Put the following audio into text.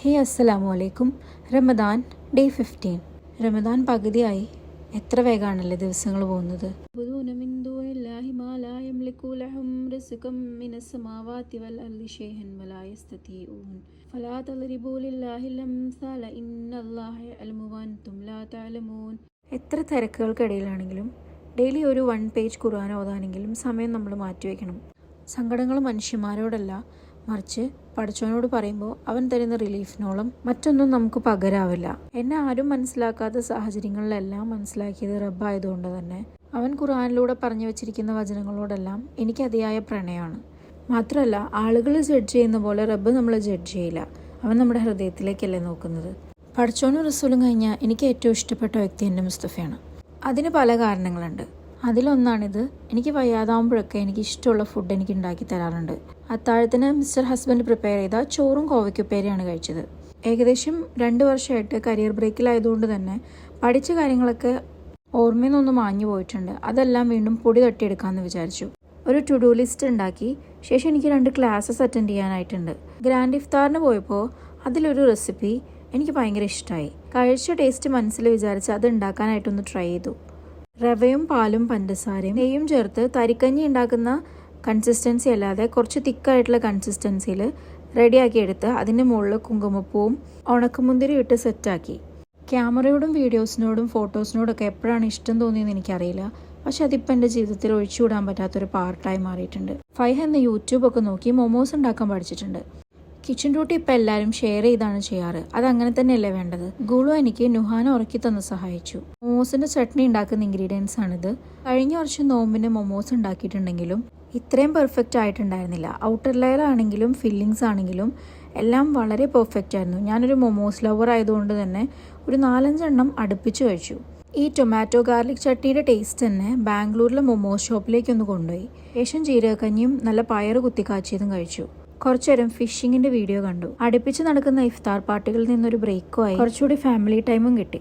ഹേ അസ്സലാമു അലൈക്കും. റമദാൻ ഡേ 15. റമദാൻ പകുതിയായി. എത്ര വേഗമാണല്ലേ ദിവസങ്ങൾ പോകുന്നത്. എത്ര തിരക്കുകൾക്കിടയിലാണെങ്കിലും ഡെയിലി ഒരു 1 പേജ് ഖുർആൻ ഓതാനെങ്കിലും സമയം നമ്മൾ മാറ്റിവെക്കണം. സങ്കടങ്ങൾ മനുഷ്യന്മാരോടല്ല, മറിച്ച് പഠിച്ചവനോട് പറയുമ്പോൾ അവൻ തരുന്ന റിലീഫിനോളം മറ്റൊന്നും നമുക്ക് പകരാവില്ല. എന്നെ ആരും മനസ്സിലാക്കാത്ത സാഹചര്യങ്ങളിലെല്ലാം മനസ്സിലാക്കിയത് റബ്ബായതുകൊണ്ട് തന്നെ അവൻ ഖുർആനിലൂടെ പറഞ്ഞു വെച്ചിരിക്കുന്ന വചനങ്ങളോടെല്ലാം എനിക്ക് അതിയായ പ്രണയമാണ്. മാത്രമല്ല, ആളുകൾ ജഡ്ജ് ചെയ്യുന്ന പോലെ റബ്ബ് നമ്മളെ ജഡ്ജ് ചെയ്യില്ല. അവൻ നമ്മുടെ ഹൃദയത്തിലേക്കല്ലേ നോക്കുന്നത്. പഠിച്ചോനും റസൂലും കഴിഞ്ഞാൽ എനിക്ക് ഏറ്റവും ഇഷ്ടപ്പെട്ട വ്യക്തി എൻ്റെ മുസ്തഫയാണ്. അതിന് പല കാരണങ്ങളുണ്ട്. അതിലൊന്നാണിത്. എനിക്ക് വയ്യാതാവുമ്പോഴൊക്കെ എനിക്ക് ഇഷ്ടമുള്ള ഫുഡ് എനിക്ക് ഉണ്ടാക്കി തരാറുണ്ട്. അത്താഴത്തിന് മിസ്റ്റർ ഹസ്ബൻഡ് പ്രിപ്പയർ ചെയ്ത ചോറും കോവയ്ക്കുപ്പേരിയാണ് കഴിച്ചത്. ഏകദേശം 2 വർഷമായിട്ട് കരിയർ ബ്രേക്കിലായതുകൊണ്ട് തന്നെ പഠിച്ച കാര്യങ്ങളൊക്കെ ഓർമ്മയിൽ നിന്നൊന്ന് മാഞ്ഞു പോയിട്ടുണ്ട്. അതെല്ലാം വീണ്ടും പൊടി തട്ടിയെടുക്കാമെന്ന് വിചാരിച്ചു. ഒരു ടു ഡു ലിസ്റ്റ് ഉണ്ടാക്കി. ശേഷം എനിക്ക് 2 ക്ലാസ്സസ് അറ്റൻഡ് ചെയ്യാനായിട്ടുണ്ട്. ഗ്രാൻഡ് ഇഫ്താറിന് പോയപ്പോൾ അതിലൊരു റെസിപ്പി എനിക്ക് ഭയങ്കര ഇഷ്ടമായി. കഴിച്ച ടേസ്റ്റ് മനസ്സിൽ വിചാരിച്ച് അത് ഉണ്ടാക്കാനായിട്ടൊന്ന് ട്രൈ ചെയ്തു. റവയും പാലും പഞ്ചസാരയും നെയ്യും ചേർത്ത് തരിക്കഞ്ഞി ഉണ്ടാക്കുന്ന കൺസിസ്റ്റൻസി അല്ലാതെ കുറച്ച് തിക്കായിട്ടുള്ള കൺസിസ്റ്റൻസിയിൽ റെഡിയാക്കി എടുത്ത് അതിൻ്റെ മുകളിൽ കുങ്കുമപ്പൂവും ഉണക്കമുന്തിരി ഇട്ട് സെറ്റാക്കി. ക്യാമറയോടും വീഡിയോസിനോടും ഫോട്ടോസിനോടൊക്കെ എപ്പോഴാണ് ഇഷ്ടം തോന്നിയെന്ന് എനിക്കറിയില്ല. പക്ഷെ അതിപ്പോൾ എൻ്റെ ജീവിതത്തിൽ ഒഴിച്ചുകൂടാൻ പറ്റാത്തൊരു പാർട്ടായി മാറിയിട്ടുണ്ട്. ഫൈഹ എന്ന യൂട്യൂബൊക്കെ നോക്കി മൊമോസ് ഉണ്ടാക്കാൻ പഠിച്ചിട്ടുണ്ട്. കിച്ചൺ ഡ്യൂട്ടി ഇപ്പം എല്ലാവരും ഷെയർ ചെയ്താണ് ചെയ്യാറ്. അതങ്ങനെ തന്നെയല്ലേ വേണ്ടത്. ഗുളു എനിക്ക് നുഹാന ഉറക്കി തന്ന് സഹായിച്ചു. മൊമോസിൻ്റെ ചട്നി ഉണ്ടാക്കുന്ന ഇൻഗ്രീഡിയൻസ് ആണിത്. കഴിഞ്ഞ വർഷം നോമ്പിന് മൊമോസ് ഉണ്ടാക്കിയിട്ടുണ്ടെങ്കിലും ഇത്രയും പെർഫെക്റ്റ് ആയിട്ടുണ്ടായിരുന്നില്ല. ഔട്ടർ ലെയർ ആണെങ്കിലും ഫില്ലിങ്സ് ആണെങ്കിലും എല്ലാം വളരെ പെർഫെക്റ്റ് ആയിരുന്നു. ഞാനൊരു മൊമോസ് ലവർ ആയതുകൊണ്ട് തന്നെ ഒരു 4-5 എണ്ണം അടുപ്പിച്ച് കഴിച്ചു. ഈ ടൊമാറ്റോ ഗാർലിക് ചട്നിയുടെ ടേസ്റ്റ് തന്നെ ബാംഗ്ലൂരിലെ മൊമോസ് ഷോപ്പിലേക്കൊന്ന് കൊണ്ടുപോയി. ശേഷം ജീരകക്കഞ്ഞിയും നല്ല പയറ് കുത്തിക്കാച്ചിയതും കഴിച്ചു. കുറച്ചേരം ഫിഷിങ്ങിൻ്റെ വീഡിയോ കണ്ടു. അടുപ്പിച്ച് നടക്കുന്ന ഇഫ്താർ പാർട്ടികളിൽ നിന്നൊരു ബ്രേക്കുമായി കുറച്ചുകൂടി ഫാമിലി ടൈമും കിട്ടി.